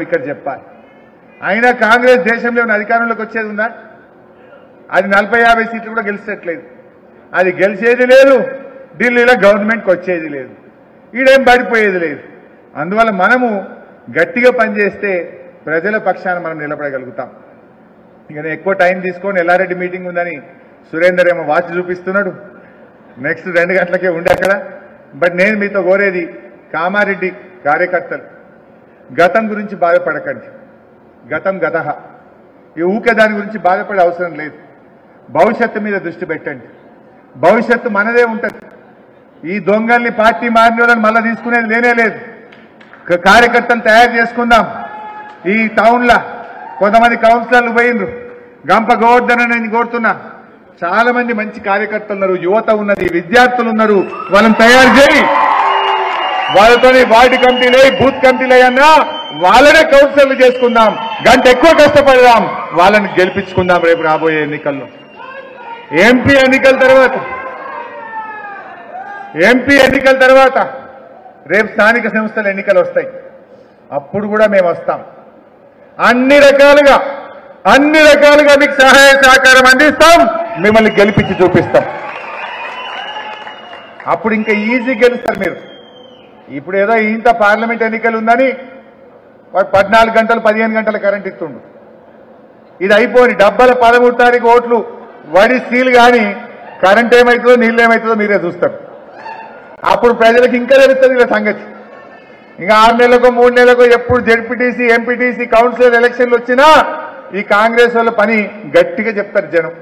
ఇక్కడ చెప్పాలి. అయినా కాంగ్రెస్ దేశంలో అధికారంలోకి వచ్చేది ఉందా? అది 40-50 సీట్లు కూడా గెలిచేట్లేదు. అది గెలిచేది లేదు, ఢిల్లీలో గవర్నమెంట్కి వచ్చేది లేదు, ఈడేం పడిపోయేది లేదు. అందువల్ల మనము గట్టిగా పనిచేస్తే ప్రజల పక్షాన మనం నిలబడగలుగుతాం. ఇక ఎక్కువ టైం తీసుకొని ఎల్లారెడ్డి మీటింగ్ ఉందని సురేందర్ ఏమో వాచ్ చూపిస్తున్నాడు. నెక్స్ట్ 2 గంటలకే ఉండే అక్కడ. బట్ నేను మీతో కోరేది, కామారెడ్డి కార్యకర్తలు, గతం గురించి బాధపడకండి. గతం గతహ. ఈ ఊకే దాని గురించి బాధపడే అవసరం లేదు. భవిష్యత్తు మీద దృష్టి పెట్టండి. భవిష్యత్తు మనదే ఉంటుంది. ఈ దొంగల్ని, పార్టీ మారిన వాళ్ళని మళ్ళీ తీసుకునేది లేనే లేదు. కార్యకర్తలు తయారు చేసుకుందాం. ఈ టౌన్లో కొంతమంది కౌన్సిలర్లు పోయినరు. గంప గోవర్ధన్ నేను కోరుతున్నా, చాలా మంది మంచి కార్యకర్తలు ఉన్నారు, యువత ఉన్నది, విద్యార్థులు ఉన్నారు. వాళ్ళని తయారు చేయి. వాళ్ళతో వార్డు కమిటీలు, బూత్ కమిటీలు అన్నా వాళ్ళనే కౌన్సిలర్లు చేసుకుందాం. గంట ఎక్కువ కష్టపడదాం, వాళ్ళని గెలిపించుకుందాం రేపు రాబోయే ఎన్నికల్లో. ఎంపీ ఎన్నికల తర్వాత రేపు స్థానిక సంస్థల ఎన్నికలు వస్తాయి. అప్పుడు కూడా మేము వస్తాం. అన్ని రకాలుగా మీకు సహాయ సహకారం అందిస్తాం. మిమ్మల్ని గెలిపించి చూపిస్తాం. అప్పుడు ఇంకా ఈజీ గెలుస్తారు మీరు. ఇప్పుడు ఏదో ఇంత పార్లమెంట్ ఎన్నికలు ఉందని 14 గంటలు 15 గంటల కరెంట్ ఇస్తుండు. ఇది అయిపోయి 13 తారీఖు ఓట్లు వడి సీల్ కానీ కరెంట్ ఏమవుతుందో నీళ్ళు ఏమవుతుందో మీరే చూస్తారు. అప్పుడు ప్రజలకు ఇంకా తెలుస్తుంది ఇలా సంగతి. ఇంకా 6 నెలలకో 3 నెలలకో ఎప్పుడు జెడ్పీటీసీ, ఎంపీటీసీ, కౌన్సిలర్ ఎలక్షన్లు వచ్చినా ఈ కాంగ్రెస్ వాళ్ళ పని గట్టిగా చెప్తారు జనం.